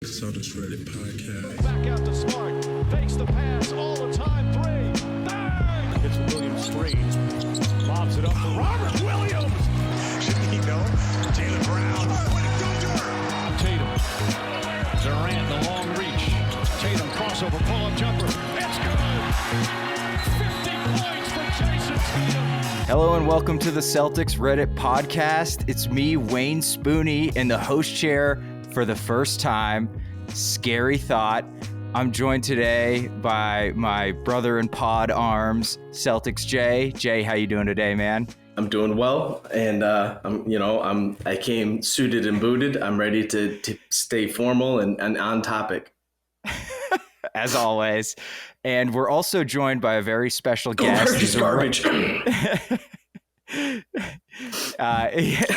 Celtics Reddit podcast. Back out to Smart. Fakes the pass all the time. Three. Bang! It's Williams three. Lobs it up for Robert Williams. Taylor Brown. Tatum. Durant, the long reach. Tatum crossover pull-up jumper. It's good. 50 points for Jason Tatum. Hello and welcome to the Celtics Reddit podcast. It's me, Wayne Spooney, in the host chair for the first time. Scary thought. I'm joined today by my brother in pod arms, Celtics Jay. Jay, how you doing today, man? I'm doing well, and I came suited and booted. I'm ready to stay formal and on topic. As always. And we're also joined by a very special guest. Garbage.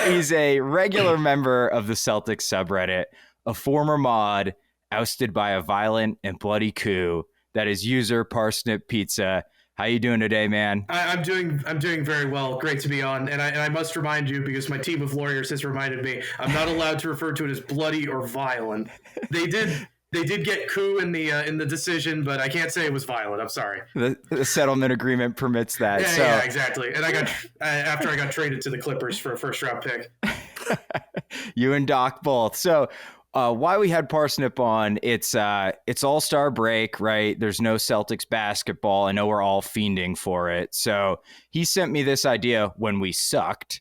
He's a regular member of the Celtics subreddit, a former mod ousted by a violent and bloody coup. That is user ParsnipPizza. How you doing today, man? I'm doing very well. Great to be on. And I must remind you, because my team of lawyers has reminded me, I'm not allowed to refer to it as bloody or violent. They did get coup in the decision, but I can't say it was violent. I'm sorry. The settlement agreement permits that. Yeah, exactly. And I got after I got traded to the Clippers for a first round pick. You and Doc both. So why we had Parsnip on, it's All-Star break, right? There's no Celtics basketball. I know we're all fiending for it. So he sent me this idea when we sucked.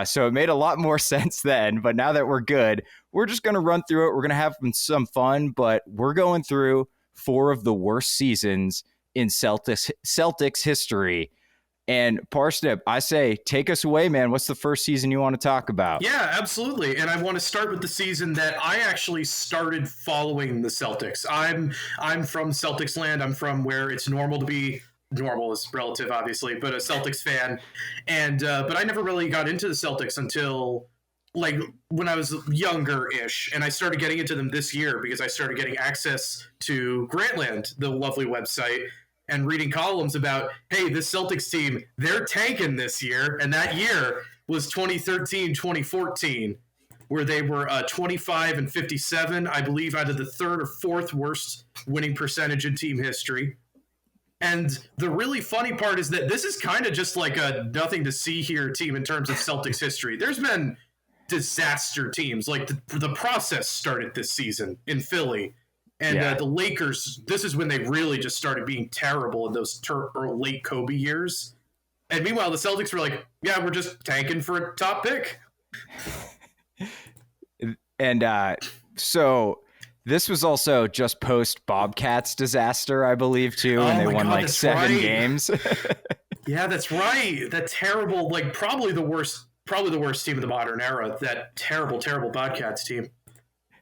So it made a lot more sense then. But now that we're good, we're just going to run through it. We're going to have some fun, but we're going through 4 of the worst seasons in Celtics history. And Parsnip, I say, take us away, man. What's the first season you want to talk about? Yeah, absolutely. And I want to start with the season that I actually started following the Celtics. I'm from Celtics land. I'm from where it's normal to be. Normal is relative, obviously, but a Celtics fan. And but I never really got into the Celtics until like when I was younger-ish, and I started getting into them this year because I started getting access to Grantland, the lovely website, and reading columns about, hey, this Celtics team, they're tanking this year. And that year was 2013-2014, where they were 25-57, I believe, out of the 3rd or 4th worst winning percentage in team history. And the really funny part is that this is kind of just like a nothing to see here team in terms of Celtics history. There's been disaster teams. Like the process started this season in Philly. And the Lakers, this is when they really just started being terrible in those late Kobe years. And meanwhile, the Celtics were like, yeah, we're just tanking for a top pick. And so this was also just post Bobcats disaster, I believe, too. And they won like 7 games. Yeah, that's right. That terrible, like probably the worst team of the modern era. That terrible Bobcats team.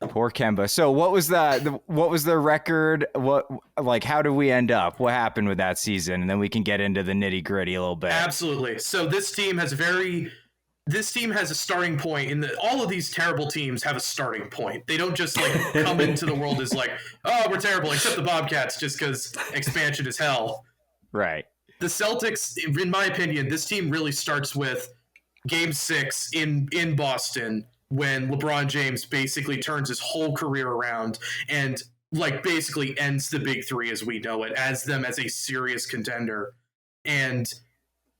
Poor Kemba. So what was the record? How did we end up? What happened with that season? And then we can get into the nitty gritty a little bit. Absolutely. So this team has a starting point all of these terrible teams have a starting point. They don't just like come into the world as like, oh, we're terrible, except the Bobcats, just because expansion is hell. Right. The Celtics, in my opinion, this team really starts with Game 6 in Boston, when LeBron James basically turns his whole career around and like basically ends the big 3 as we know it, as them as a serious contender. And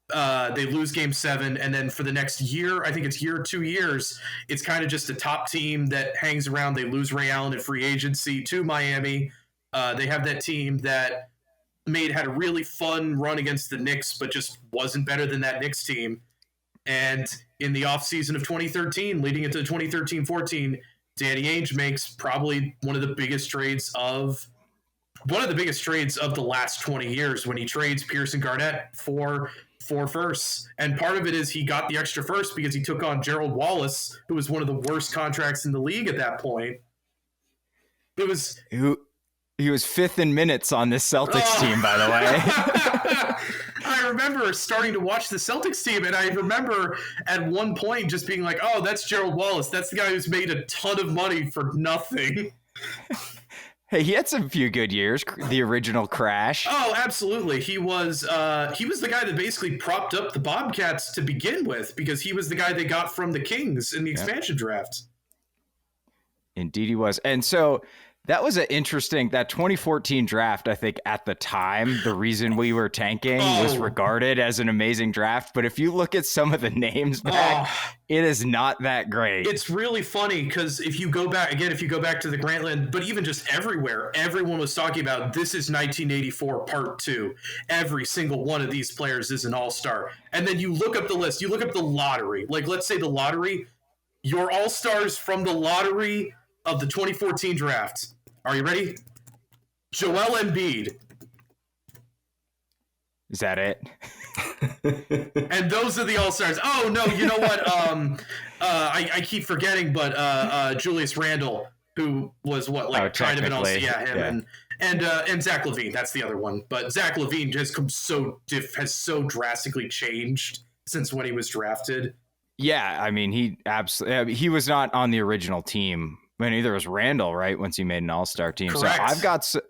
they lose Game 7, and then for the next year, I think it's 2 years, it's kind of just a top team that hangs around. They lose Ray Allen in free agency to Miami. They have that team that had a really fun run against the Knicks, but just wasn't better than that Knicks team. And in the offseason of 2013, leading into 2013-14, Danny Ainge makes probably one of the biggest trades of the last 20 years, when he trades Pierce and Garnett for 4 firsts. And part of it is he got the extra first because he took on Gerald Wallace, who was one of the worst contracts in the league at that point. He was 5th in minutes on this Celtics team, by the way. I remember starting to watch the Celtics team, and I remember at one point just being like, oh, that's Gerald Wallace. That's the guy who's made a ton of money for nothing. Hey, he had some few good years. The original Crash. Oh, absolutely. He was the guy that basically propped up the Bobcats to begin with, because he was the guy they got from the Kings in the expansion draft. Indeed he was. And so that was an interesting, that 2014 draft, I think at the time, the reason we were tanking was regarded as an amazing draft. But if you look at some of the names back, it is not that great. It's really funny because if you go back to the Grantland, but even just everywhere, everyone was talking about this is 1984 part 2. Every single one of these players is an all-star. And then you look up the list, you look up the lottery. Like, let's say the lottery, your all-stars from the lottery of the 2014 draft. Are you ready? Joel Embiid. Is that it? And those are the all-stars. Oh, no, you know what? I keep forgetting, but Julius Randle, who was kind of an all-star. Yeah, him. Yeah. And Zach LaVine, that's the other one. But Zach LaVine has so drastically changed since when he was drafted. Yeah, I mean, he was not on the original team. I mean, neither was Randall, right? Once he made an all-star team. Correct. So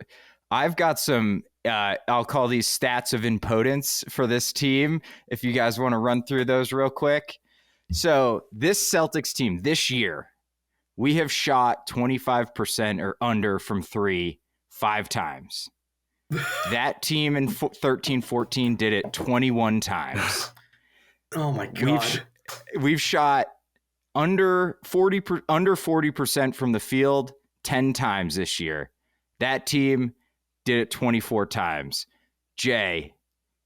I've got some, I'll call these stats of impotence for this team. If you guys want to run through those real quick. So this Celtics team this year, we have shot 25% or under from 3 5 times. That team in 13-14 did it 21 times. Oh my God. We've shot under 40% from the field 10 times this year. That team did it 24 times. Jay,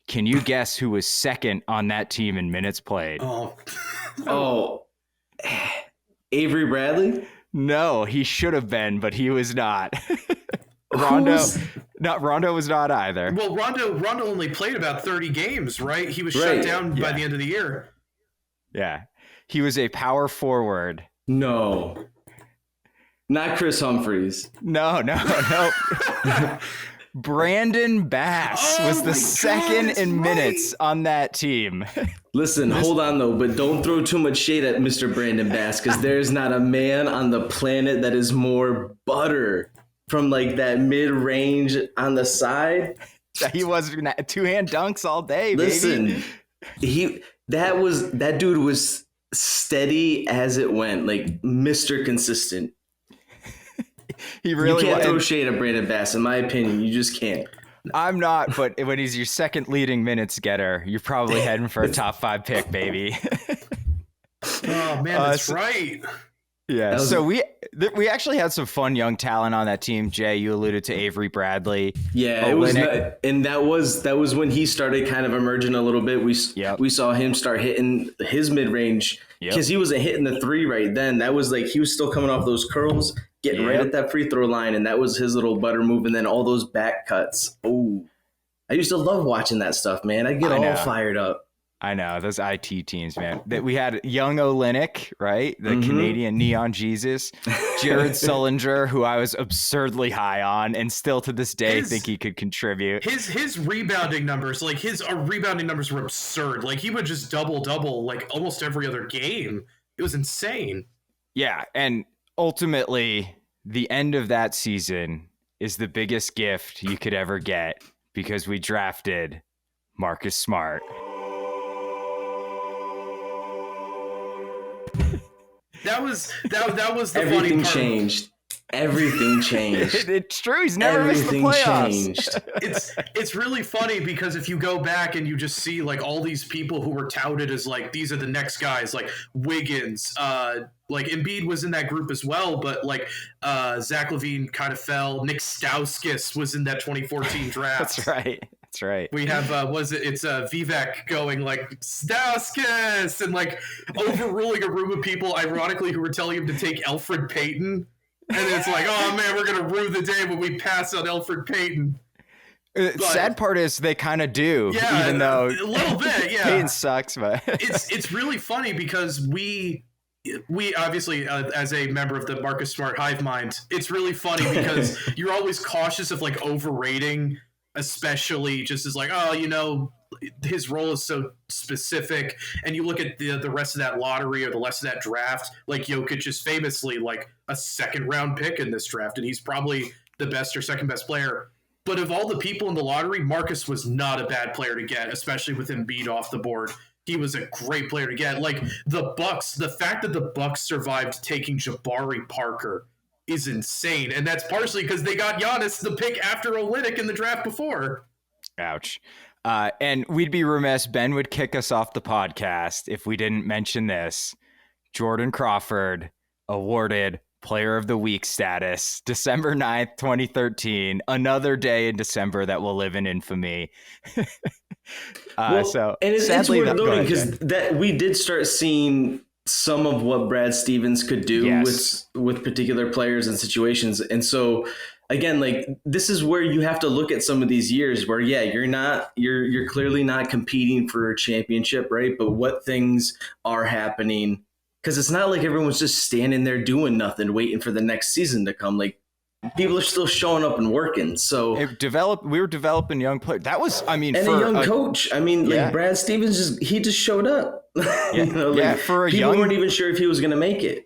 can you guess who was second on that team in minutes played? Oh, Avery Bradley? No, he should have been, but he was not. Rondo was not either. Well, Rondo only played about 30 games, right? He was shut down by the end of the year. Yeah. He was a power forward. No. Not Chris Humphries. No. Brandon Bass was the second in minutes on that team. Listen, hold on, though, but don't throw too much shade at Mr. Brandon Bass, because there's not a man on the planet that is more butter from like that mid-range on the side. He was two-hand dunks all day, Listen, baby. That dude was steady as it went, like Mr. Consistent. He really You can't throw shade at Brandon Bass, in my opinion. You just can't. I'm not, but when he's your second leading minutes getter, you're probably heading for a top 5 pick, baby. Oh man, that's right. Yeah. So we actually had some fun young talent on that team. Jay, you alluded to Avery Bradley. Yeah, it was, and that was when he started kind of emerging a little bit. We saw him start hitting his mid range because he wasn't hitting the 3 right then. That was like he was still coming off those curls, getting right at that free throw line, and that was his little butter move. And then all those back cuts. Oh, I used to love watching that stuff, man. I get all fired up. I know, those IT teams, man. That we had young Olynyk, right? The Canadian Neon Jesus. Jared Sullinger, who I was absurdly high on and still to this day think he could contribute. His rebounding numbers, like his rebounding numbers were absurd. Like he would just double like almost every other game. It was insane. Yeah, and ultimately the end of that season is the biggest gift you could ever get because we drafted Marcus Smart. That was the Everything funny part. changed. Everything changed. It's true. He's never missed the playoffs. Changed. It's really funny because if you go back and you just see like all these people who were touted as like these are the next guys, like Wiggins, like Embiid was in that group as well, but like Zach LaVine kind of fell. Nick Stauskas was in that 2014 draft. That's right. That's right. We have it's Vivek going like Stauskas and like overruling a room of people, ironically, who were telling him to take Elfrid Payton. And it's like, oh man, we're gonna rue the day when we pass on Elfrid Payton. Sad part is they kind of do, even though a little bit, yeah. Payton sucks, but it's really funny because we obviously as a member of the Marcus Smart hive mind, it's really funny because you're always cautious of like overrating, especially just as like, oh, you know, his role is so specific, and you look at the rest of that lottery or the rest of that draft, like Jokic is famously like a second round pick in this draft, and he's probably the best or second best player. But of all the people in the lottery, Marcus was not a bad player to get, especially with Embiid off the board. He was a great player to get. Like the Bucks, the fact that the Bucks survived taking Jabari Parker is insane. And that's partially because they got Giannis the pick after Olynyk in the draft before. Ouch. And we'd be remiss. Ben would kick us off the podcast if we didn't mention this. Jordan Crawford awarded Player of the Week status, December 9th, 2013. Another day in December that will live in infamy. And it's worth noting because that we did start seeing some of what Brad Stevens could do with particular players and situations. And so again, like, this is where you have to look at some of these years where, you're clearly not competing for a championship, right? But what things are happening, because it's not like everyone's just standing there doing nothing, waiting for the next season to come. Like, people are still showing up and working. So we were developing young players. That was, and a young coach. Like Brad Stevens just showed up. For a people weren't even sure if he was going to make it.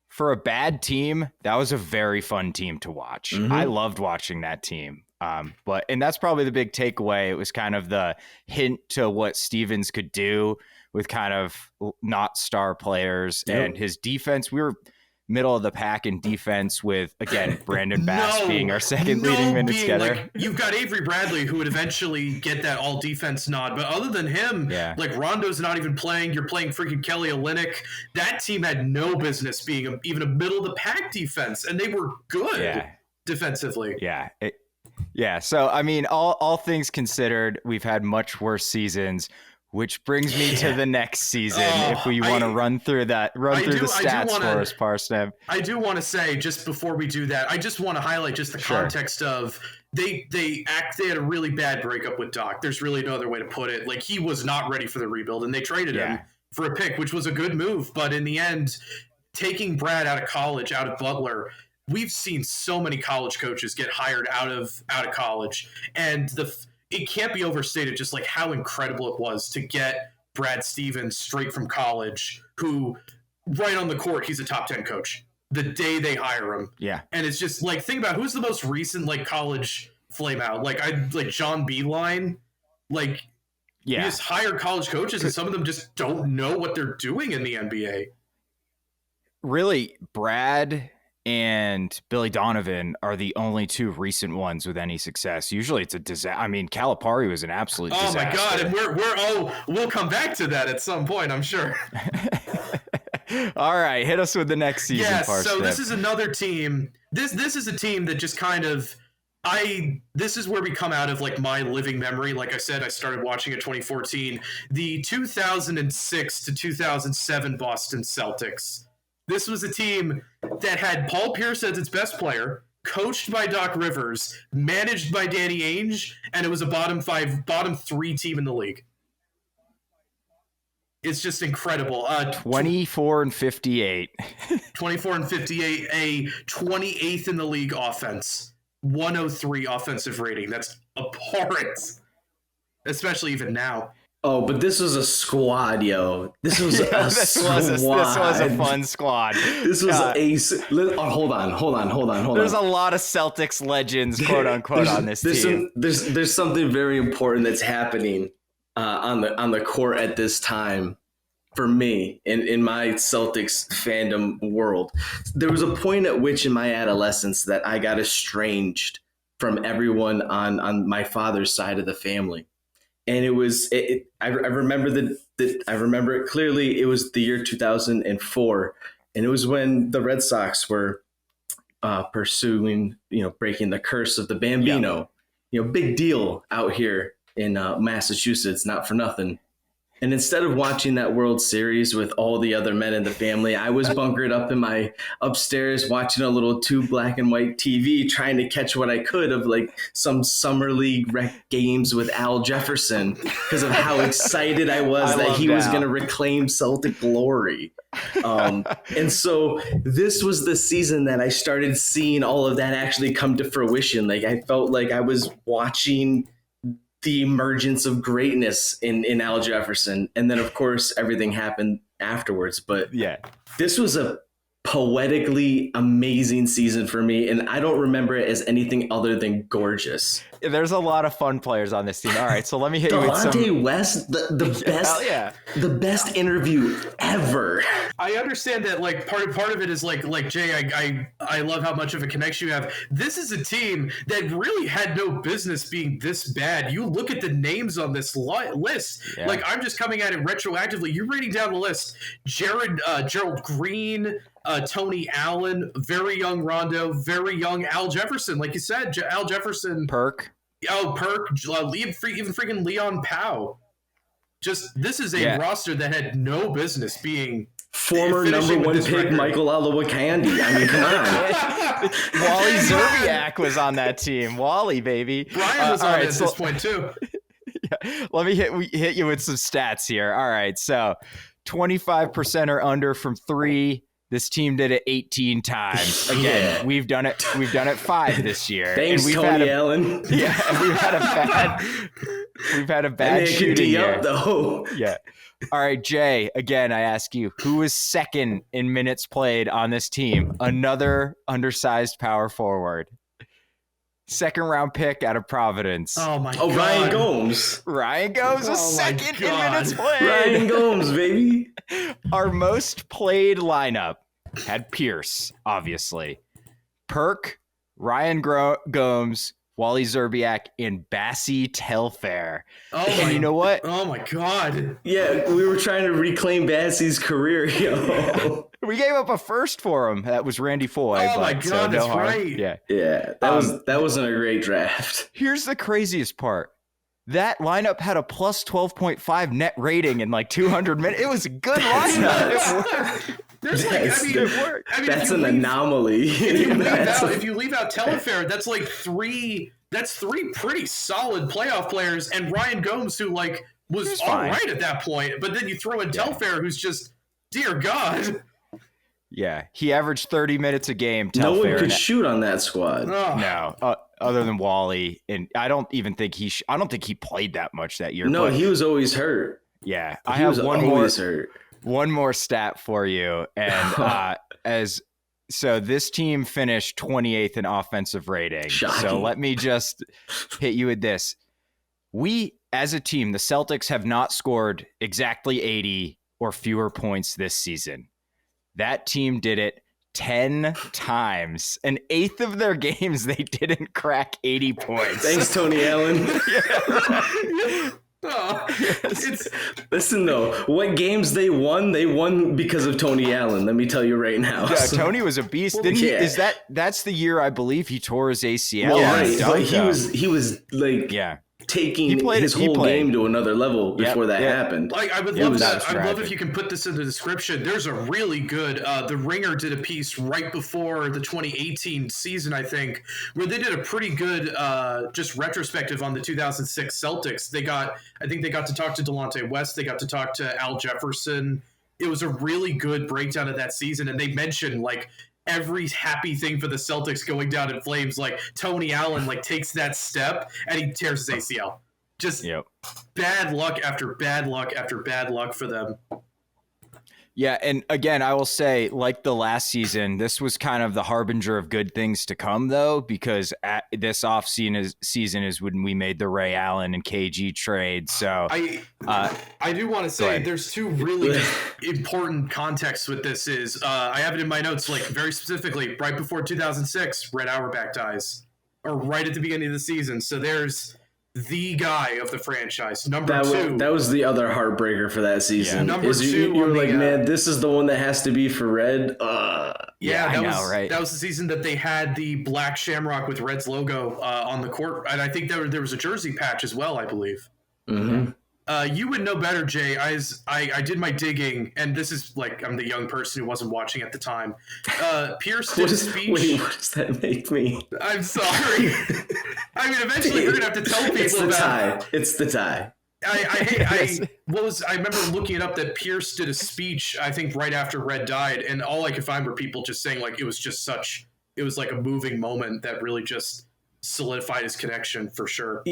For a bad team, that was a very fun team to watch. Mm-hmm. I loved watching that team. And that's probably the big takeaway. It was kind of the hint to what Stevens could do with kind of not star players and his defense. We were middle of the pack in defense with, again, Brandon Bass being our second leading minutes getter. Like, you've got Avery Bradley, who would eventually get that all defense nod. But other than him, like, Rondo's not even playing. You're playing freaking Kelly Olynyk. That team had no business being even a middle of the pack defense, and they were good defensively. So, all things considered, we've had much worse seasons. Which brings me to the next season, if we want to run through the stats for us, Parsnip. I do want to say, just before we do that, I just want to highlight just the context of they had a really bad breakup with Doc. There's really no other way to put it. Like, he was not ready for the rebuild, and they traded him for a pick, which was a good move. But in the end, taking Brad out of college, out of Butler, we've seen so many college coaches get hired out of college, and it can't be overstated just like how incredible it was to get Brad Stevens straight from college, who right on the court, he's a top 10 coach the day they hire him. Yeah. And it's just like, think about who's the most recent like college flame out. Like John Beeline, you just hire college coaches and some of them just don't know what they're doing in the NBA. Really, Brad and Billy Donovan are the only two recent ones with any success. Usually it's a disaster. Calipari was an absolute disaster. Oh my God. And we'll come back to that at some point, I'm sure. All right. Hit us with the next season. Yes. So this is another team. This is a team that just kind of, this is where we come out of like my living memory. Like I said, I started watching in 2014, the 2006 to 2007 Boston Celtics. This was a team that had Paul Pierce as its best player, coached by Doc Rivers, managed by Danny Ainge, and it was a bottom 3 team in the league. It's just incredible. 24 and 58. 24 and 58, a 28th in the league offense. 103 offensive rating. That's abhorrent, especially even now. Oh, but this was a squad, yo. This was a squad. This was a fun squad. This was hold on. There's a lot of Celtics legends, quote unquote, on this team. There's something very important that's happening on the court at this time for me in my Celtics fandom world. There was a point at which in my adolescence that I got estranged from everyone on my father's side of the family. And it was, I remember I remember it clearly. It was the year 2004. And it was when the Red Sox were pursuing, breaking the curse of the Bambino, big deal out here in Massachusetts, not for nothing. And instead of watching that World Series with all the other men in the family, I was bunkered up in my upstairs watching a little tube black and white TV, trying to catch what I could of like some summer league rec games with Al Jefferson because of how excited I was that he was going to reclaim Celtic glory. And so this was the season that I started seeing all of that actually come to fruition. Like I felt like I was watching the emergence of greatness in Al Jefferson. And then of course everything happened afterwards. But this was a poetically amazing season for me, and I don't remember it as anything other than gorgeous. There's a lot of fun players on this team. All right, so let me hit you with some. Delonte West, the best, the best interview ever. I understand that, like, part of it is like Jay, I love how much of a connection you have. This is a team that really had no business being this bad. You look at the names on this list. Yeah. Like, I'm just coming at it retroactively. You're reading down the list. Gerald Green, Tony Allen, very young Rondo, very young Al Jefferson. Like you said, Al Jefferson. Perk. Oh, Perk. Even freaking Leon Powell. Just, this is a roster that had no business being former number one pick record. Michael Alawakandi. I mean, come on. Wally Zerbiak was on that team. Wally, baby. Brian was on it at this point, too. Yeah. Let me hit you with some stats here. All right, so 25% or under from three. This team did it 18 times. Again, we've done it 5 this year. Thanks, and Tony Allen. Yeah, we've had a bad shooting year. Though. Yeah. All right, Jay, again, I ask you, who is second in minutes played on this team? Another undersized power forward. Second round pick out of Providence. Oh, my God. Ryan Gomes. Ryan Gomes was second in minutes played. Ryan Gomes, baby. Our most played lineup had Pierce, obviously. Perk, Ryan Gomes, Wally Zerbiak, and Bassie Telfair. And you know what? Oh, my God. Yeah, we were trying to reclaim Bassie's career, yo. We gave up a first for him. That was Randy Foy. Oh, my God, that's right. Yeah, that wasn't a great draft. Here's the craziest part. That lineup had a plus 12.5 net rating in like 200 minutes. It was a good lineup. It worked. That's an anomaly. If you leave out Telfair, that's like three pretty solid playoff players, and Ryan Gomes, who like was all right at that point, but then you throw in Telfair, who's just, dear God. Yeah, he averaged 30 minutes a game. No one could shoot on that squad. No, other than Wally, and I don't think he played that much that year. No, he was always hurt. Yeah, I have one more stat for you, and so this team finished 28th in offensive rating. Shocking. So let me just hit you with this: we, as a team, the Celtics have not scored exactly 80 or fewer points this season. That team did it 10 times. An eighth of their games, they didn't crack 80 points. Thanks, Tony Allen. Listen, though, what games they won because of Tony Allen. Let me tell you right now. Yeah, Tony was a beast. Didn't he? That's the year I believe he tore his ACL. Well, right. But he was like taking his whole game to another level before that happened. Like, I would love that. I'd love if you can put this in the description. There's a really good The Ringer did a piece right before the 2018 season, I think, where they did a pretty good just retrospective on the 2006 Celtics. I think they got to talk to Delonte West. They got to talk to Al Jefferson. It was a really good breakdown of that season, and they mentioned like every happy thing for the Celtics going down in flames. Like Tony Allen like takes that step and he tears his ACL. Just bad luck after bad luck after bad luck for them. Yeah, and again, I will say, like the last season, this was kind of the harbinger of good things to come, though, because this season is when we made the Ray Allen and KG trade. So I do want to say there's two really important contexts with this. I have it in my notes, like very specifically, right before 2006, Red Auerbach dies, or right at the beginning of the season. So there's the guy of the franchise. Number two. That was the other heartbreaker for that season. Yeah. Number two. You were like, man, this is the one that has to be for Red. That was the season that they had the black shamrock with Red's logo on the court. And I think there was a jersey patch as well, I believe. Mm-hmm. You would know better, Jay. I did my digging, and this is like I'm the young person who wasn't watching at the time. Pierce did a speech. Wait, what does that make me? I'm sorry. I mean, eventually we're gonna have to tell people It's the tie. I remember looking it up that Pierce did a speech, I think right after Red died, and all I could find were people just saying like it was like a moving moment that really just solidified his connection for sure.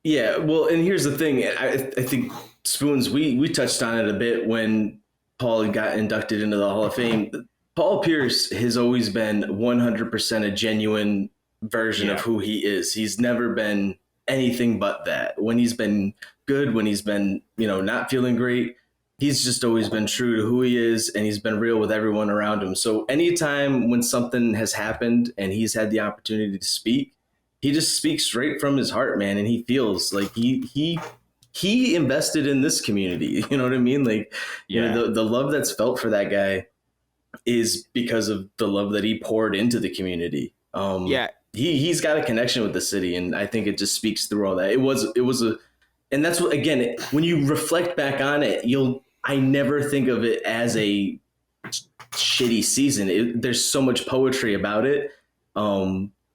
Yeah, well, and here's the thing. I think Spoons, we touched on it a bit when Paul got inducted into the Hall of Fame. Paul Pierce has always been 100% a genuine version of who he is. He's never been anything but that. When he's been good, when he's been, not feeling great, he's just always been true to who he is, and he's been real with everyone around him. So anytime when something has happened and he's had the opportunity to speak, he just speaks straight from his heart, man. And he feels like he invested in this community. You know what I mean? Like, the love that's felt for that guy is because of the love that he poured into the community. He's got a connection with the city, and I think it just speaks through all that. It was and that's what, again, when you reflect back on it, I never think of it as a shitty season. There's so much poetry about it.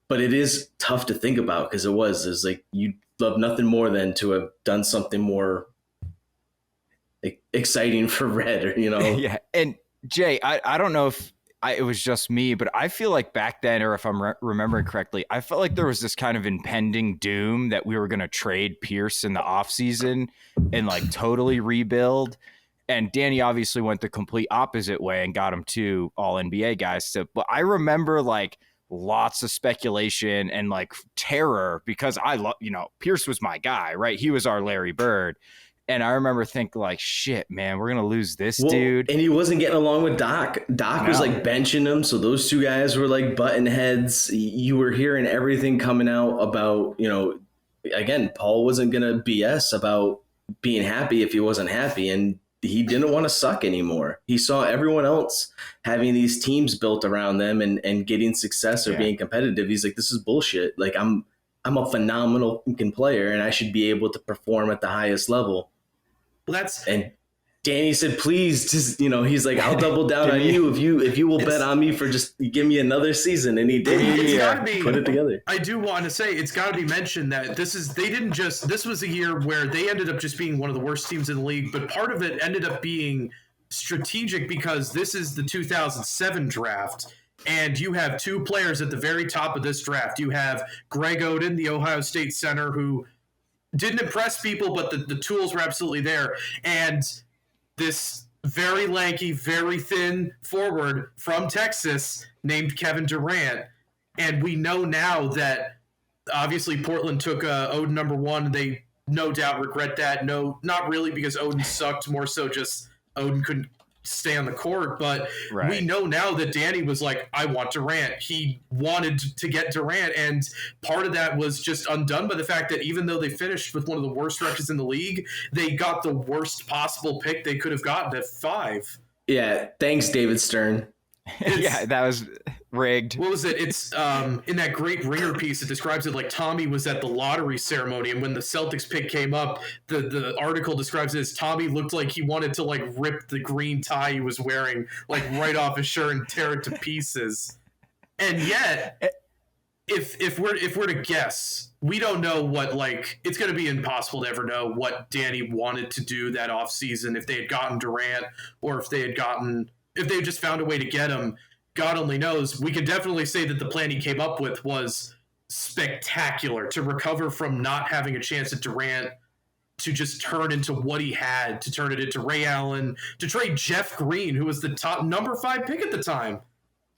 But it is tough to think about, because it's like you love nothing more than to have done something more exciting for Red, Yeah. And Jay, I don't know if it was just me, but I feel like back then, or if I'm remembering correctly, I felt like there was this kind of impending doom that we were going to trade Pierce in the offseason and like totally rebuild. And Danny obviously went the complete opposite way and got him 2 All-NBA guys. But I remember like lots of speculation and like terror, because I love, Pierce was my guy, right? He was our Larry Bird. And I remember thinking like, shit, man, we're going to lose this dude. And he wasn't getting along with Doc. Doc was like benching him. So those 2 guys were like button heads. You were hearing everything coming out about, again, Paul wasn't going to BS about being happy if he wasn't happy. And he didn't want to suck anymore. He saw everyone else having these teams built around them and getting success or being competitive. He's like, this is bullshit. Like, I'm a phenomenal player, and I should be able to perform at the highest level. And Danny said, please, just, he's like, I'll double down on you if you will bet on me for just give me another season. And he did. Put it together. I do want to say it's got to be mentioned that this was a year where they ended up just being one of the worst teams in the league, but part of it ended up being strategic, because this is the 2007 draft. And you have 2 players at the very top of this draft. You have Greg Oden, the Ohio State center, who didn't impress people, but the tools were absolutely there. And this very lanky, very thin forward from Texas named Kevin Durant. And we know now that obviously Portland took Oden number 1. They no doubt regret that. No, not really, because Oden sucked, more so just Oden couldn't stay on the court. But we know now that Danny was like, I want Durant. He wanted to get Durant, and part of that was just undone by the fact that even though they finished with one of the worst records in the league, they got the worst possible pick they could have gotten at 5. Yeah, thanks, David Stern. Yeah, that was rigged. What was it? It's in that great Ringer piece, it describes it like Tommy was at the lottery ceremony, and when the Celtics pick came up, the article describes it as Tommy looked like he wanted to like rip the green tie he was wearing like right off his shirt and tear it to pieces. And yet, if we're to guess, we don't know what, like, it's going to be impossible to ever know what Danny wanted to do that offseason, if they had gotten Durant or if they had just found a way to get him. God only knows. We can definitely say that the plan he came up with was spectacular, to recover from not having a chance at Durant, to just turn into what he had, to turn it into Ray Allen, to trade Jeff Green, who was the top number 5 pick at the time,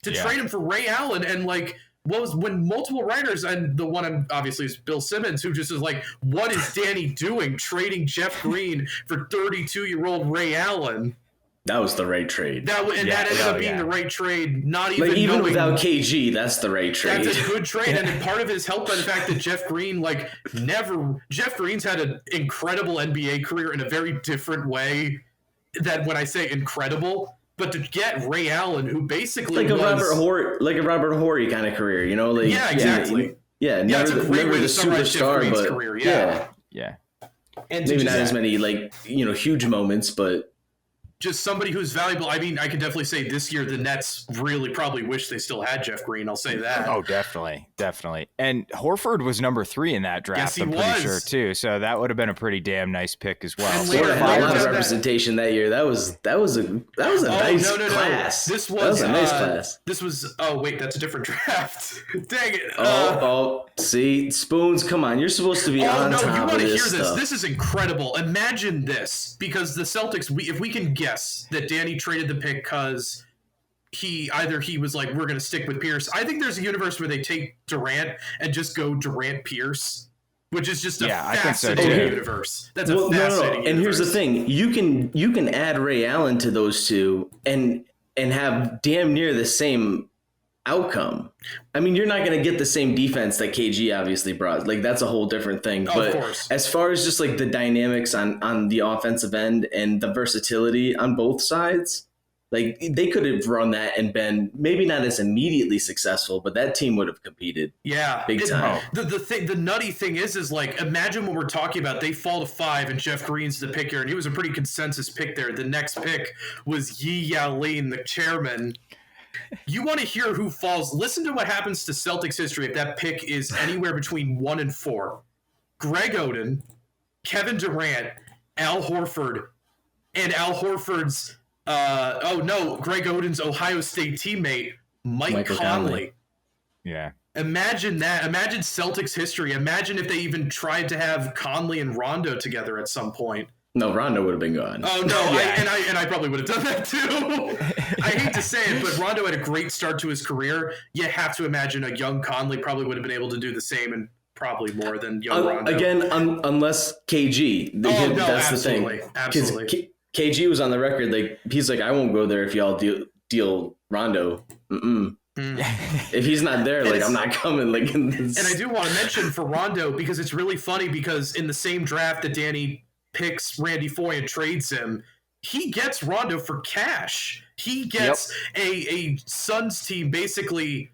to trade him for Ray Allen. And like, what was when multiple writers, and the one obviously is Bill Simmons, who just is like, what is Danny doing trading Jeff Green for 32-year-old Ray Allen? That was the right trade. That ended up being the right trade. Not even without KG, that's the right trade. That's a good trade, and part of it is helped by the fact that Jeff Green, Jeff Green's had an incredible NBA career in a very different way than when I say incredible. But to get Ray Allen, who basically like a Robert Horry kind of career, yeah, exactly. Never the superstar, but career, yeah. And maybe not as many huge moments, but just somebody who's valuable. I mean, I can definitely say this year the Nets really probably wish they still had Jeff Green. I'll say that. Oh, definitely. And Horford was number 3 in that draft. Yes, he I'm was. pretty sure too. So that would have been a pretty damn nice pick as well. And later, a lot of representation that year. That was a nice class. This was a nice class. This was. Oh wait, that's a different draft. Dang it. See, Spoons. Come on, you're supposed to be on top of this. You want to hear this? Stuff. This is incredible. Imagine this, because the Celtics. If we can guess that Danny traded the pick because he was like, we're going to stick with Pierce. I think there's a universe where they take Durant and just go Durant Pierce, which is just a fascinating universe. That's a fascinating universe. And here's the thing: you can add Ray Allen to those two and have damn near the same outcome. I mean, you're not going to get the same defense that KG obviously brought. Like, that's a whole different thing. But of course, as far as just like the dynamics on the offensive end and the versatility on both sides, like, they could have run that and been maybe not as immediately successful, but that team would have competed. Yeah, big time. The nutty thing is like, imagine what we're talking about. They fall to 5 and Jeff Green's the picker, and he was a pretty consensus pick there. The next pick was Yi Yao Lin, the chairman. You want to hear who falls? Listen to what happens to Celtics history if that pick is anywhere between 1 and 4. Greg Oden, Kevin Durant, Al Horford, and Al Horford's Greg Oden's Ohio State teammate, Michael Conley. Yeah. Imagine that. Imagine Celtics history. Imagine if they even tried to have Conley and Rondo together at some point. No, Rondo would have been gone. Oh no, yeah. I probably would have done that too. I hate to say it, but Rondo had a great start to his career. You have to imagine a young Conley probably would have been able to do the same, and probably more than young Rondo. Again, unless KG. That's absolutely, the thing. Absolutely. KG was on the record, like, he's like, I won't go there if y'all deal Rondo. If he's not there, like, I'm not coming. Like, and I do want to mention for Rondo, because it's really funny, because in the same draft that Danny picks Randy Foye and trades him, he gets Rondo for cash. He gets a Suns team basically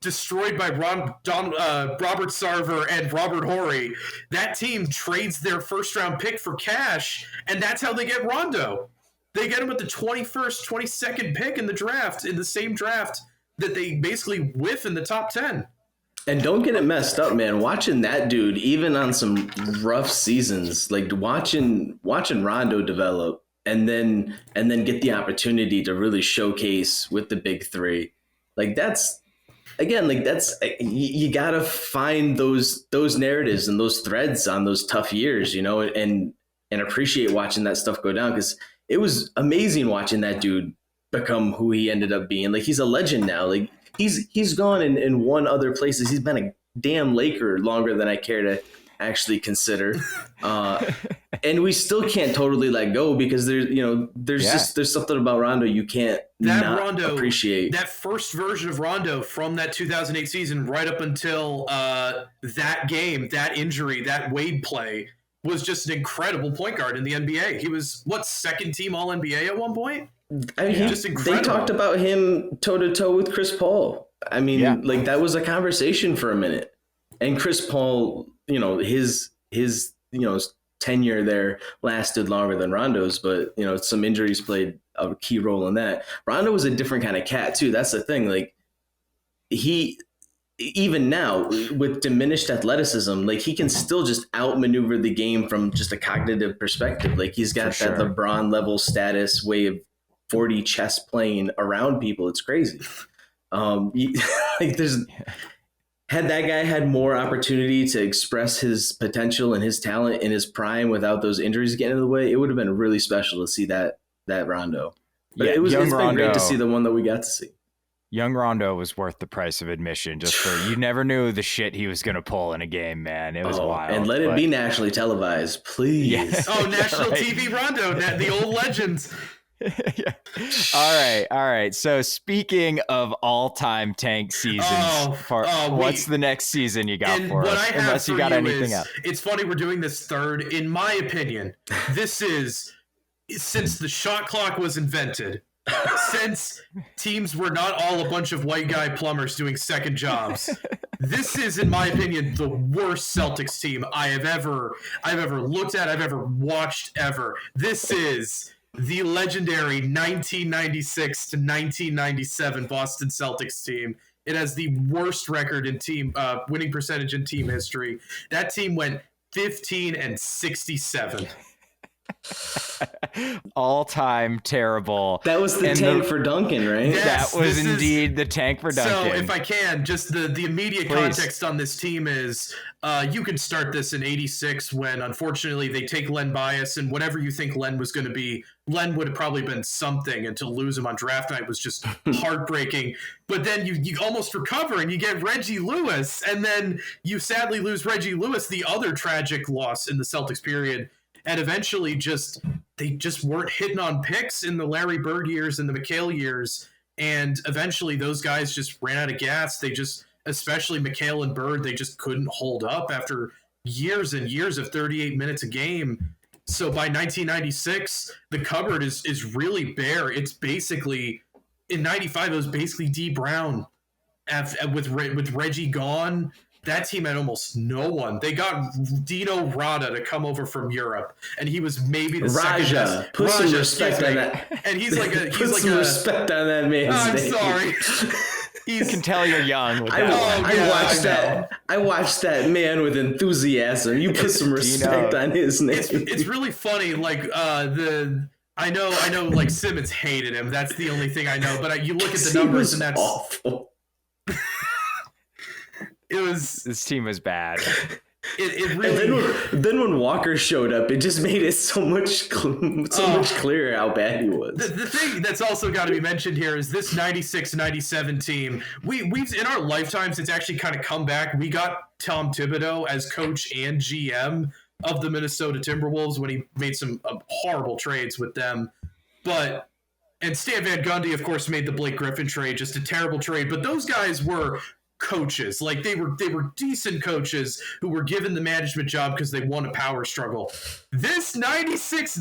destroyed by Robert Sarver and Robert Horry. That team trades their first-round pick for cash, and that's how they get Rondo. They get him with the 21st, 22nd pick in the draft, in the same draft that they basically whiff in the top 10. And don't get it messed up, man. Watching that dude, even on some rough seasons, like watching Rondo develop and then get the opportunity to really showcase with the big three. Like, that's, again, like, that's, you gotta find those narratives and those threads on those tough years, you know, and appreciate watching that stuff go down, because it was amazing watching that dude become who he ended up being. Like, he's a legend now. Like, he's gone and won other places. He's been a damn Laker longer than I care to actually consider. And we still can't totally let go, because there's something about Rondo you can't appreciate. That first version of Rondo from that 2008 season right up until that game, that injury, that Wade play, was just an incredible point guard in the NBA. He was, second team All-NBA at one point? I mean, just incredible. They talked about him toe-to-toe with Chris Paul. I mean, like, that was a conversation for a minute. And Chris Paul, you know, his tenure there lasted longer than Rondo's, but, you know, some injuries played a key role in that. Rondo was a different kind of cat too. That's the thing. Like, he, even now with diminished athleticism, like, he can still just outmaneuver the game from just a cognitive perspective. Like, he's got that LeBron level status, way of 40 chess playing around people. It's crazy. Had that guy had more opportunity to express his potential and his talent in his prime without those injuries getting in the way, it would have been really special to see that Rondo. But it's been great to see the one that we got to see. Young Rondo was worth the price of admission, just for, you never knew the shit he was going to pull in a game, man. It was wild. And let it be nationally televised, please. Yeah. National TV Rondo, the old legends. Yeah. All right. So, speaking of all-time tank seasons, what's the next season you got for us? Unless you got anything else. It's funny we're doing this third. In my opinion, this is, since the shot clock was invented, since teams were not all a bunch of white guy plumbers doing second jobs, this is, in my opinion, the worst Celtics team I've ever looked at, I've ever watched ever. This is the legendary 1996 to 1997 Boston Celtics team. It has the worst record in team winning percentage in team history. That team went 15-67. All-time terrible. That was the tank for Duncan, right? Yes, that was indeed the tank for Duncan. So if I can, just the immediate context on this team is you can start this in 86 when unfortunately they take Len Bias, and whatever you think Len was going to be, Len would have probably been something, and to lose him on draft night was just heartbreaking. But then you almost recover and you get Reggie Lewis, and then you sadly lose Reggie Lewis, the other tragic loss in the Celtics period. And eventually they just weren't hitting on picks in the Larry Bird years and the McHale years. And eventually those guys just ran out of gas. They just, especially McHale and Bird, they just couldn't hold up after years and years of 38 minutes a game. So by 1996, the cupboard is really bare. It's basically, in 95, it was basically D Brown with Reggie gone. That team had almost no one. They got Dino Rada to come over from Europe, and he was maybe the second best. Put some respect on that. And he's like a respect on that man's name. I'm sorry. You can tell you're young. With I watched that man with enthusiasm. You put some respect on his name. It's really funny. Like I know. Like Simmons hated him. That's the only thing I know. But you look at the numbers, and that's awful. This team was bad. It really. And then when Walker showed up, it just made it so much clearer how bad he was. The thing that's also got to be mentioned here is this 96-97 team. We've in our lifetimes, it's actually kind of come back. We got Tom Thibodeau as coach and GM of the Minnesota Timberwolves when he made some horrible trades with them, and Stan Van Gundy, of course, made the Blake Griffin trade, just a terrible trade. But those guys were coaches. Like they were decent coaches who were given the management job because they won a power struggle. This 96-97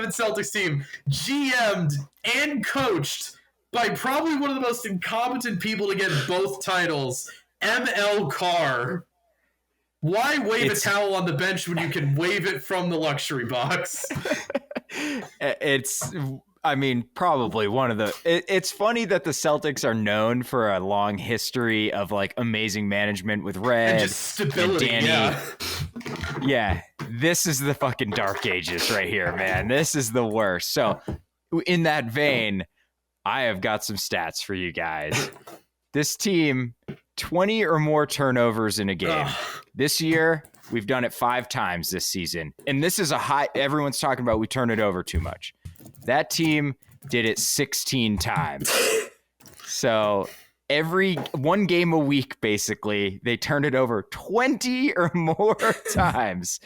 Celtics team GM'd and coached by probably one of the most incompetent people to get both titles, ML Carr. Why wave a towel on the bench when you can wave it from the luxury box? Probably one of the. It's funny that the Celtics are known for a long history of like amazing management with Red and just stability. And Danny. Yeah, this is the fucking dark ages right here, man. This is the worst. So, in that vein, I have got some stats for you guys. This team, 20 or more turnovers in a game. This year, we've done it 5 times this season, and this is a high. Everyone's talking about we turn it over too much. That team did it 16 times. So every one game a week, basically, they turned it over 20 or more times.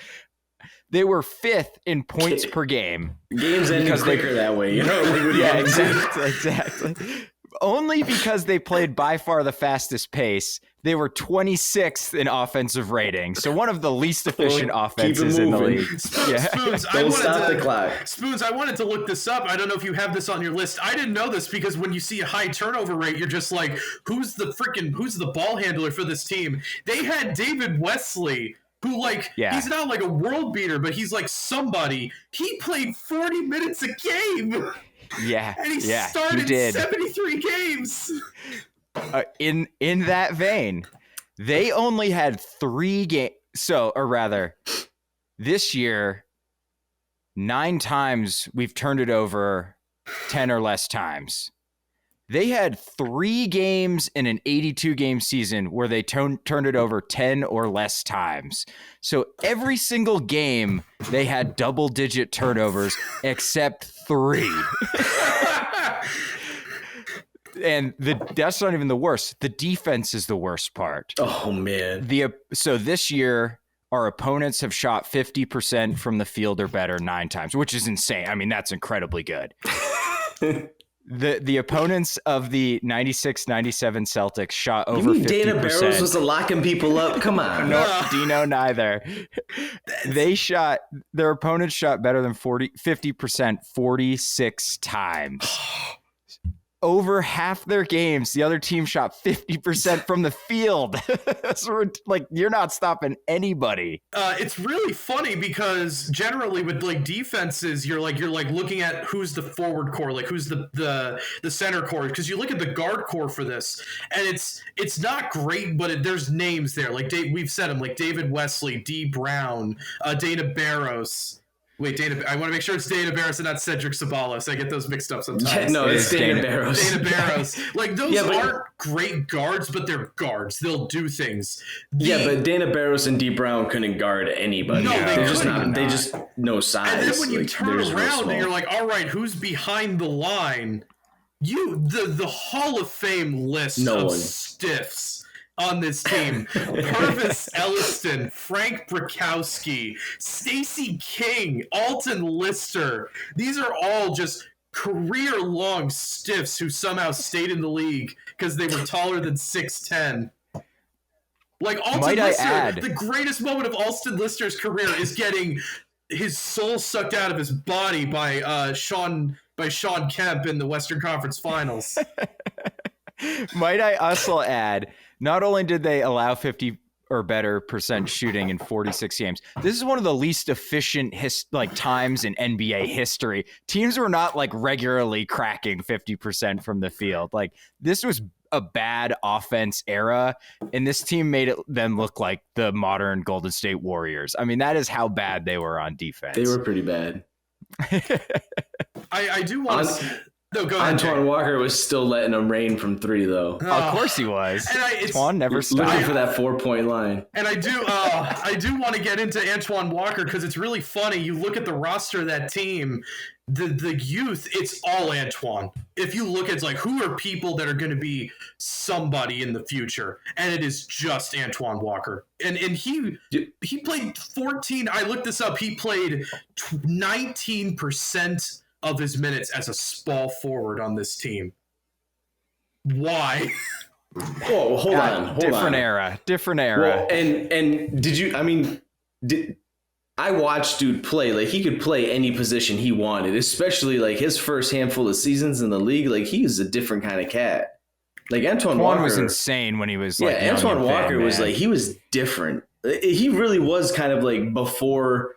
They were 5th in points per game. Games ended quicker that way, you know? Yeah, exactly. Only because they played by far the fastest pace. They were 26th in offensive rating. So one of the least efficient offenses in the league. Spoons, Don't stop the clock. Spoons, I wanted to look this up. I don't know if you have this on your list. I didn't know this because when you see a high turnover rate, you're just like, who's the ball handler for this team? They had David Wesley, who he's not like a world beater, but he's like somebody. He played 40 minutes a game. Yeah, and he started 73 games. In that vein, they only had 3 games. So, or rather, this year, 9 times we've turned it over 10 or less times. They had 3 games in an 82-game season where they turned it over 10 or less times. So every single game, they had double-digit turnovers except 3. And that's not even the worst. The defense is the worst part. Oh, man. So this year, our opponents have shot 50% from the field or better 9 times, which is insane. I mean, that's incredibly good. The opponents of the 96-97 Celtics shot over 50%. Dana Barrows was locking people up? Come on. No, Dino neither. Their opponents shot better than 50% 46 times. Over half their games, the other team shot 50% from the field. So you're not stopping anybody. It's really funny because generally with defenses, you're looking at who's the forward core, who's the center core, because you look at the guard core for this, and it's not great, but there's names there. We've said them, like David Wesley, D Brown, Dana Barrows. Wait, I want to make sure it's Dana Barros and not Cedric Sabalos. I get those mixed up sometimes. Yeah, no, it's Dana Barros. Dana Barros. Like, those aren't great guards, but they're guards. They'll do things. But Dana Barros and D Brown couldn't guard anybody. No, they're just not. They just no size. And then when you turn around and you're like, all right, who's behind the line? The Hall of Fame list of stiffs on this team: Purvis Elliston, Frank Brakowski, Stacey King, Alton Lister. These are all just career-long stiffs who somehow stayed in the league because they were taller than 6'10". Like, Alton Lister, the greatest moment of Alton Lister's career is getting his soul sucked out of his body by Sean Kemp in the Western Conference Finals. Might I also add, not only did they allow 50 or better % shooting in 46 games, this is one of the least efficient times in NBA history. Teams were not like regularly cracking 50% from the field. Like, this was a bad offense era, and this team made them look like the modern Golden State Warriors. I mean, that is how bad they were on defense. They were pretty bad. I do want to... No, go ahead. Antoine Walker was still letting them rain from 3, though. Of course he was. Antoine never stopped. Looking for that 4-point line. And I do want to get into Antoine Walker because it's really funny. You look at the roster of that team, the youth, it's all Antoine. If you look at like who are people that are going to be somebody in the future, and it is just Antoine Walker. And he played 14. I looked this up. He played 19% of his minutes as a small forward on this team. Why? Oh, hold on. Different era. Well, and did you? I mean, I watched dude play. Like, he could play any position he wanted, especially like his first handful of seasons in the league. Like, he was a different kind of cat. Like, Antoine Walker was insane when he was like, Antoine Walker was like, he was different. He really was kind of like before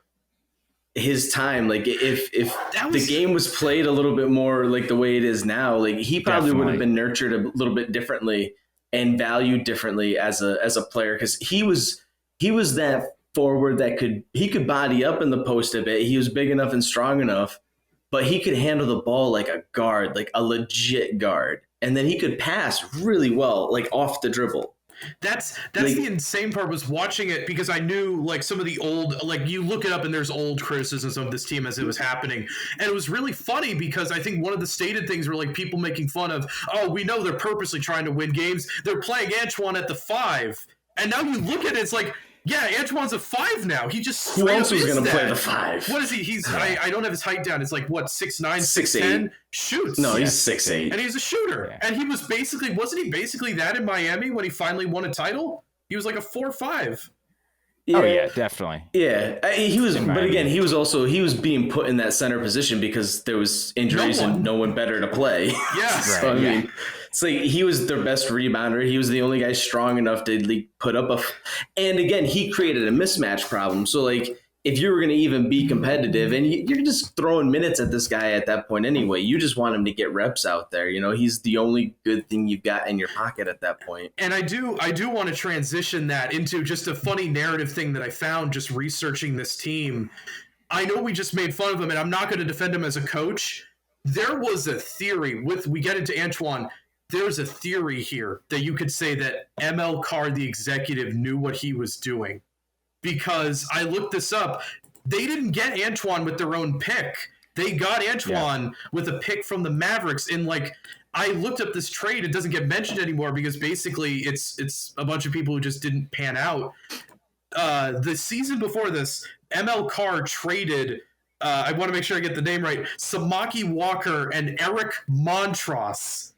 his time. Like, if the game was played a little bit more like the way it is now, like, he probably would have been nurtured a little bit differently and valued differently as a player, because he was that forward that could body up in the post a bit. He was big enough and strong enough, but he could handle the ball like a guard, like a legit guard, and then he could pass really well, like off the dribble. That's like, the insane part was watching it, because I knew like some of the old, like, you look it up and there's old criticisms of this team as it was happening. And it was really funny because I think one of the stated things were like people making fun of, oh, we know they're purposely trying to win games. They're playing Antoine at the 5. And now you look at it, it's like, yeah, Antoine's a 5 now. He just who else was going to play the 5? What is he? He's I don't have his height down. It's like what, 6'9", 6'10"? Shoots. No, he's 6'8", and he's a shooter. Yeah. And he was wasn't he basically that in Miami when he finally won a title? He was like a 4-5. Yeah. Oh yeah, definitely. Yeah, he was. But again, he was being put in that center position because there was injuries and no one better to play. Yeah, so, I mean, it's like he was their best rebounder. He was the only guy strong enough to put up and again, he created a mismatch problem. So like, if you were going to even be competitive, and you're just throwing minutes at this guy at that point anyway, you just want him to get reps out there. You know, he's the only good thing you've got in your pocket at that point. And I do want to transition that into just a funny narrative thing that I found just researching this team. I know we just made fun of him, and I'm not going to defend him as a coach. There was a theory we get into Antoine. There's a theory here that you could say that ML Carr, the executive, knew what he was doing. Because I looked this up. They didn't get Antoine with their own pick. They got Antoine with a pick from the Mavericks. And like, I looked up this trade. It doesn't get mentioned anymore because basically it's a bunch of people who just didn't pan out. The season before this, ML Carr traded, I want to make sure I get the name right, Samaki Walker and Eric Montross,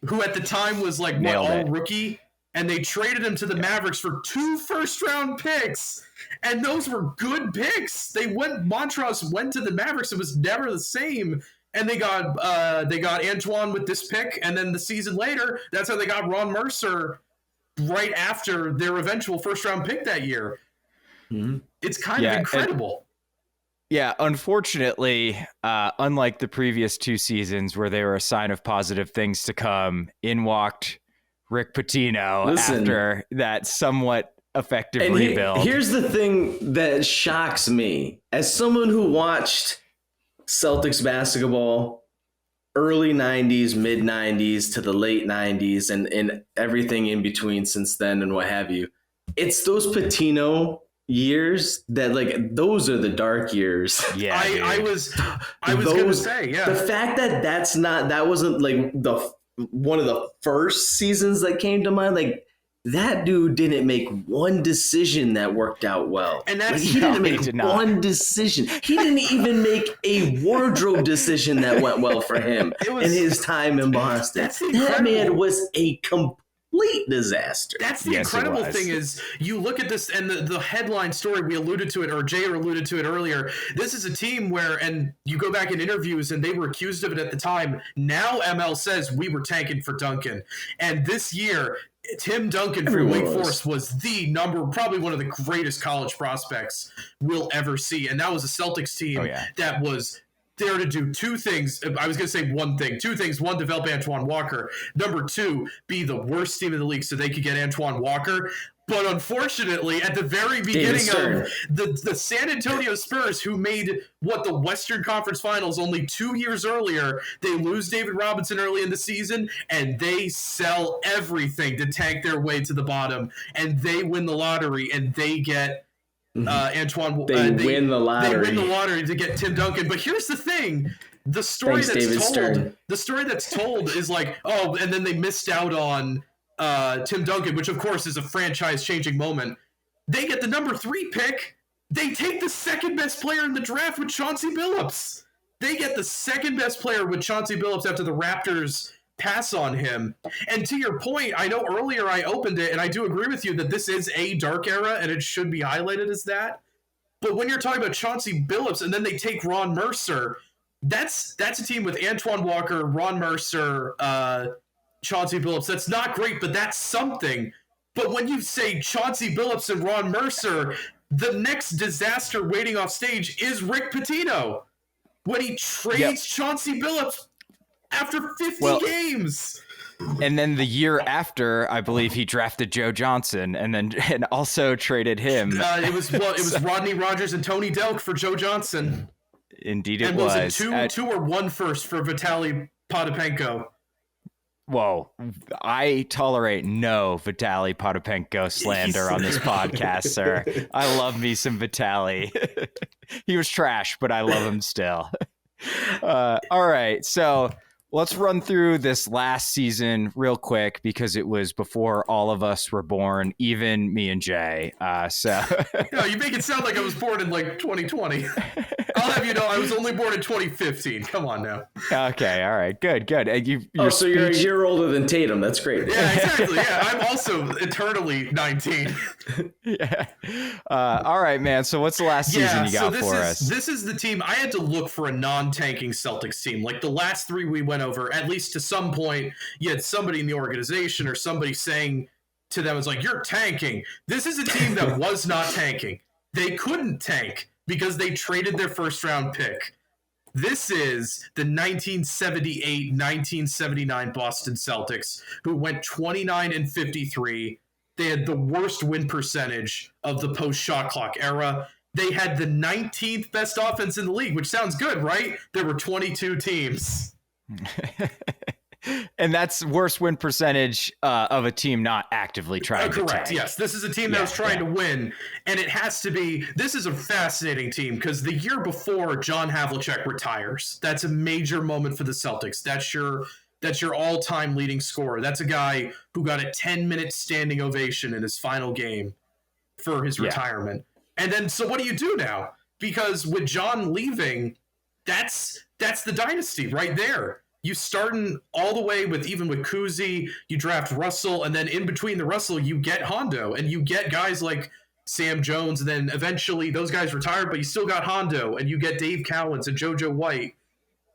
who at the time was like all rookie. And they traded him to the Mavericks for 2 first-round picks. And those were good picks. Montross went to the Mavericks. It was never the same. And they got Antoine with this pick. And then the season later, that's how they got Ron Mercer right after their eventual first-round pick that year. Mm-hmm. It's kind of incredible. Unfortunately, unlike the previous 2 seasons where they were a sign of positive things to come, in walked Rick Pitino after that somewhat effective and rebuild. Here's the thing that shocks me. As someone who watched Celtics basketball early 90s, mid 90s to the late 90s and everything in between since then and what have you, it's those Pitino years that, like, those are the dark years. Yeah, I was gonna say, yeah, the fact that that wasn't like one of the first seasons that came to mind, like, that dude didn't make one decision that worked out well. And that's, like, he didn't make one decision. He didn't even make a wardrobe decision that went well for him in his time in Boston. That man was a complete disaster. That's the incredible thing is you look at this and the headline story, we alluded to it, or Jay alluded to it earlier. This is a team where, and you go back in interviews and they were accused of it at the time. Now ML says we were tanking for Duncan. And this year, Tim Duncan from Wake Forest was probably one of the greatest college prospects we'll ever see. And that was a Celtics team that was there to do two things. I was going to say one thing, two things. One, develop Antoine Walker. Number two, be the worst team in the league so they could get Antoine Walker. But unfortunately, at the very beginning of the San Antonio Spurs, who made the Western Conference Finals only 2 years earlier, they lose David Robinson early in the season, and they sell everything to tank their way to the bottom, and they win the lottery, and they get Antoine. They win the lottery. They win the lottery to get Tim Duncan. But here's the thing. The story that's told is like, and then they missed out on Tim Duncan, which of course is a franchise-changing moment. They get the number 3 pick. They take the second best player in the draft with Chauncey Billups. They get the second best player with Chauncey Billups after the Raptors pass on him. And to your point, I know earlier I opened it, and I do agree with you that this is a dark era, and it should be highlighted as that. But when you're talking about Chauncey Billups, and then they take Ron Mercer, that's a team with Antoine Walker, Ron Mercer, Chauncey Billups. That's not great, but that's something. But when you say Chauncey Billups and Ron Mercer, the next disaster waiting off stage is Rick Pitino when he trades Chauncey Billups after 50 games. And then the year after, I believe he drafted Joe Johnson and also traded him. It was Rodney Rogers and Tony Delk for Joe Johnson. Indeed, it and was. It two or one first for Vitaly Potapenko? Whoa, I tolerate no Vitaly Potapenko slander on this podcast, sir. I love me some Vitaly. He was trash, but I love him still. All right, so let's run through this last season real quick because it was before all of us were born, even me and Jay. No, you make it sound like I was born in like 2020. I'll have you know I was only born in 2015. Come on now. Okay, all right, good. So you're a year older than Tatum. That's great. Yeah, exactly. Yeah, I'm also eternally 19. Yeah. All right, man. So what's the last season you got for us? This is the team. I had to look for a non-tanking Celtics team. Like the last 3 we went over, at least to some point, you had somebody in the organization or somebody saying to them, it's like, you're tanking. This is a team that was not tanking. They couldn't tank because they traded their first round pick. This is the 1978-1979 Boston Celtics, who went 29-53. They had the worst win percentage of the post-shot clock era. They had the 19th best offense in the league, which sounds good, right? There were 22 teams. And that's worst win percentage of a team not actively trying to correct, tank. yes. This is a team that was trying to win, and it has to be – this is a fascinating team because the year before John Havlicek retires, that's a major moment for the Celtics. That's your all-time leading scorer. That's a guy who got a 10-minute standing ovation in his final game for his retirement. And then, so what do you do now? Because with John leaving, that's the dynasty right there. You starting all the way with Kuzi, you draft Russell, and then in between the Russell, you get Hondo, and you get guys like Sam Jones, and then eventually those guys retired, but you still got Hondo, and you get Dave Cowens and JoJo White.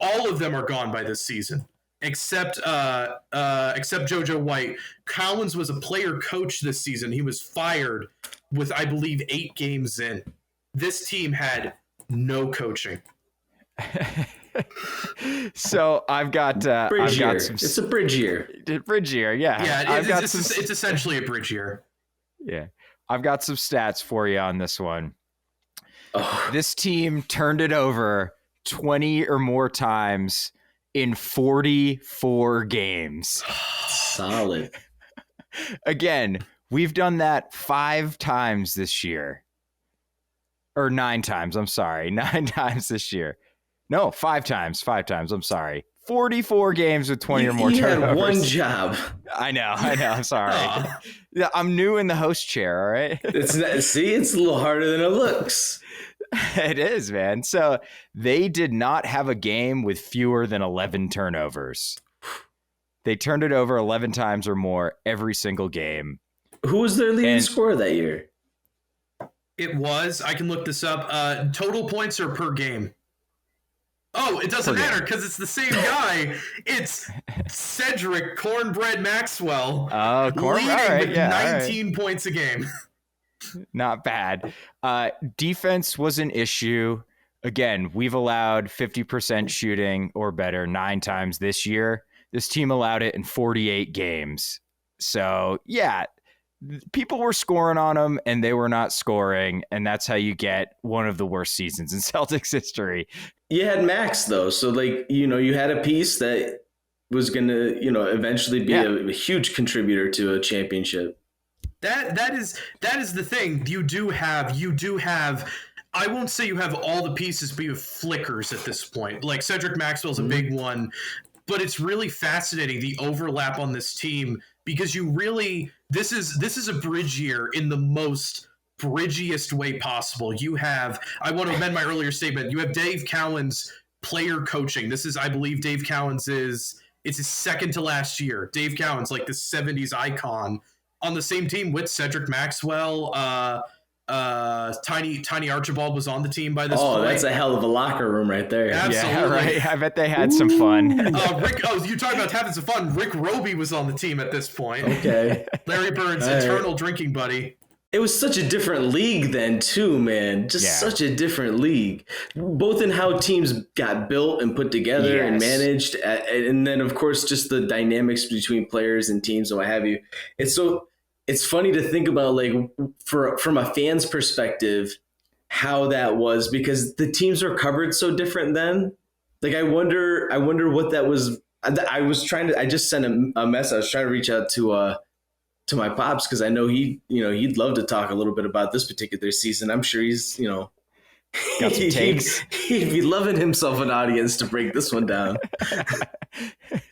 All of them are gone by this season, except JoJo White. Cowens was a player coach this season. He was fired with, I believe, 8 games in. This team had no coaching. So I've got some. It's a bridge year. Bridge year, yeah. Yeah, it's essentially a bridge year. Yeah. I've got some stats for you on this one. Oh. This team turned it over 20 or more times in 44 games. Solid. Again, we've done that 5 times this year. Or 9 times, I'm sorry. 9 times this year. No, 5 times. 5 times, I'm sorry. 44 games with 20 or more turnovers. You had one job. I know. I'm sorry. Yeah, I'm new in the host chair, all right? It's a little harder than it looks. It is, man. So they did not have a game with fewer than 11 turnovers. They turned it over 11 times or more every single game. Who was their leading scorer that year? It was. I can look this up. Total points or per game? Oh, it doesn't matter because it's the same guy. It's Cedric Cornbread Maxwell leading with 19 points a game. Not bad. Defense was an issue. Again, we've allowed 50% shooting or better 9 times this year. This team allowed it in 48 games. So, yeah, people were scoring on them and they were not scoring. And that's how you get one of the worst seasons in Celtics history. You had Max, though. So, like, you had a piece that was going to, eventually be a huge contributor to a championship. That is the thing. You do have. I won't say you have all the pieces, but you have flickers at this point. Like Cedric Maxwell's a big one, but it's really fascinating the overlap on this team because this is a bridge year in the most bridgiest way possible. I want to amend my earlier statement. You have Dave Cowan's player coaching. This is, I believe, Dave Cowan's it's his second to last year. Dave Cowan's like the 70s icon on the same team with Cedric Maxwell. Tiny Archibald was on the team by this point. Oh, that's a hell of a locker room right there. Absolutely. Yeah, right. I bet they had some fun. You're talking about having some fun. Rick Roby was on the team at this point. Okay. Larry Bird's eternal drinking buddy. It was such a different league then, too, man. Such a different league, both in how teams got built and put together and managed. And then, of course, just the dynamics between players and teams and what have you. It's funny to think about, like, from a fan's perspective, how that was, because the teams are covered so different then. Like, I wonder what that was. I just sent a message. I was trying to reach out to my pops because I know he'd love to talk a little bit about this particular season. I'm sure he's, got some takes. He'd be loving himself an audience to break this one down.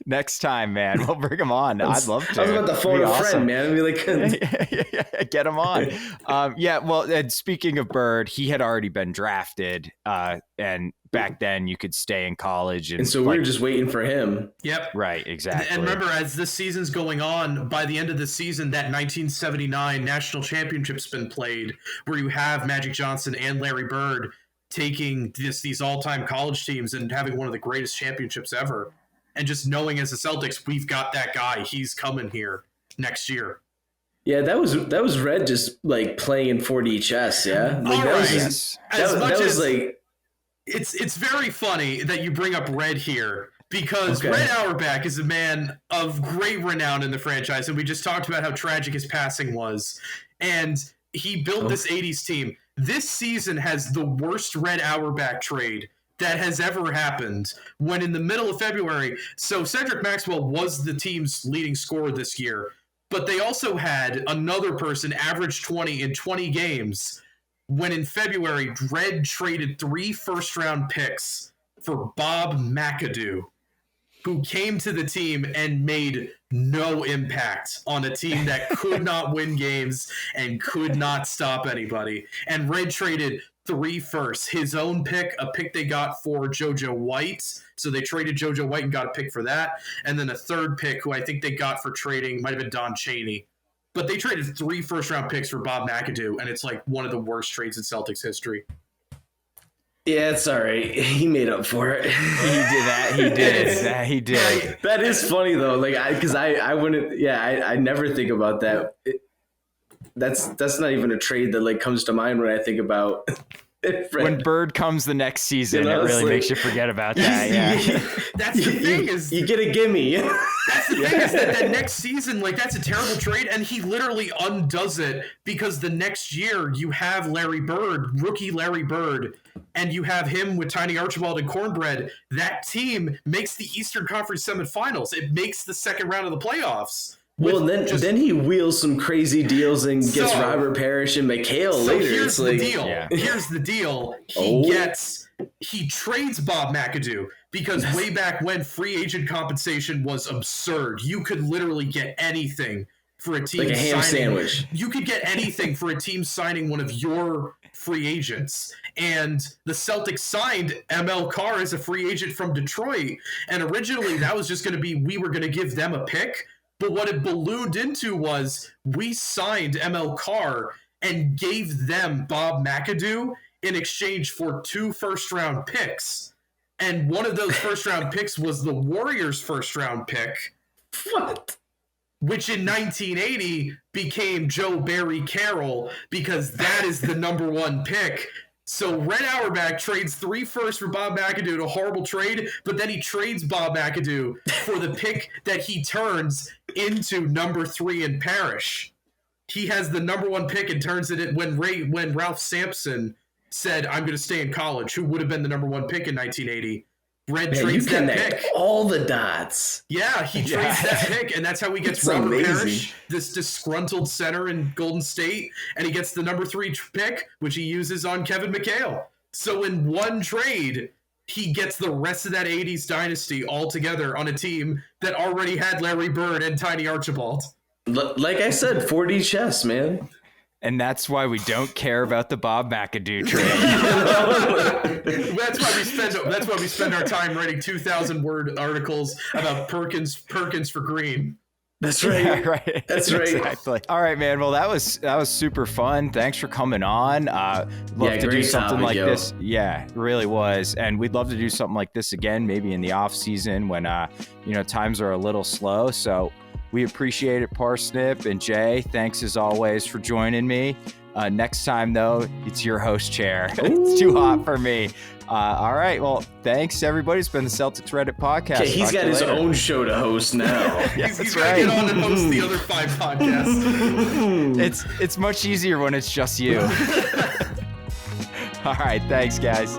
Next time, man, we'll bring him on. I'd love to. I was about to phone a friend, man. I'd be like, get him on. Well, and speaking of Bird, he had already been drafted, and back then you could stay in college, and so we were just waiting for him. Yep, right, exactly. And remember, as this season's going on, by the end of the season, that 1979 national championship's been played, where you have Magic Johnson and Larry Bird taking these all-time college teams and having one of the greatest championships ever. And just knowing as the Celtics, we've got that guy. He's coming here next year. Yeah, that was Red just like playing in 4D chess. Yeah, like, it's very funny that you bring up Red here because Red Auerbach is a man of great renown in the franchise, and we just talked about how tragic his passing was, and he built this 80s team. This season has the worst Red Auerbach trade that has ever happened when in the middle of February. So Cedric Maxwell was the team's leading scorer this year, but they also had another person average 20 in 20 games when in February, Red traded 3 first-round picks for Bob McAdoo, who came to the team and made no impact on a team that could not win games and could not stop anybody. And Red traded 3 firsts, his own pick, a pick they got for JoJo White. So they traded JoJo White and got a pick for that. And then a 3rd pick who I think they got for trading, might have been Don Chaney. But they traded 3 first-round picks for Bob McAdoo, and it's like one of the worst trades in Celtics history. Yeah, it's all right. He made up for it. He did that. He did. He did. That is funny though. Like, I wouldn't. Yeah, I never think about that. That's not even a trade that like comes to mind when I think about when Bird comes the next season, it really makes you forget about that. That's the thing is you get a gimme. That's the thing is that next season, like, that's a terrible trade, and he literally undoes it because the next year you have Larry Bird, rookie Larry Bird, and you have him with Tiny Archibald and Cornbread. That team makes the Eastern Conference semifinals. It makes the second round of the playoffs. Well, then he wheels some crazy deals and gets Robert Parrish and McHale later. Here's the deal. Yeah. Here's the deal. He trades Bob McAdoo because way back when free agent compensation was absurd. You could literally get anything for a team like a ham sandwich. You could get anything for a team signing one of your free agents. And the Celtics signed ML Carr as a free agent from Detroit. And originally that was just going to be, we were going to give them a pick. But what it ballooned into was we signed ML Carr and gave them Bob McAdoo in exchange for 2 first-round picks. And one of those first-round picks was the Warriors' first-round pick. What? Which in 1980 became Joe Barry Carroll because that is the number 1 pick. So Red Auerbach trades 3 firsts for Bob McAdoo in a horrible trade, but then he trades Bob McAdoo for the pick that he turns into number 3 in Parrish. He has the number 1 pick and turns it in when Ralph Sampson said, I'm going to stay in college, who would have been the number 1 pick in 1980. Red trades that pick. All the dots. Yeah, he trades that pick, and that's how he gets Robert Parrish, this disgruntled center in Golden State, and he gets the number 3 pick, which he uses on Kevin McHale. So in one trade, he gets the rest of that 80s dynasty all together on a team that already had Larry Bird and Tiny Archibald. Like I said, 4D chess, man. And that's why we don't care about the Bob McAdoo trade. That's why we spend our time writing 2,000-word articles about Perkins for Green. That's right. Yeah, right. That's right. Exactly. All right, man. Well, that was super fun. Thanks for coming on. Love to do something like this. Yeah, it really was. And we'd love to do something like this again, maybe in the off season when times are a little slow. So we appreciate it, Parsnip and Jay. Thanks as always for joining me. Next time, though, it's your host chair. It's too hot for me. All right. Well, thanks, everybody. It's been the Celtics Reddit podcast. Okay, he's got his own show to host now. He's got to get on and host the other 5 podcasts. It's much easier when it's just you. All right. Thanks, guys.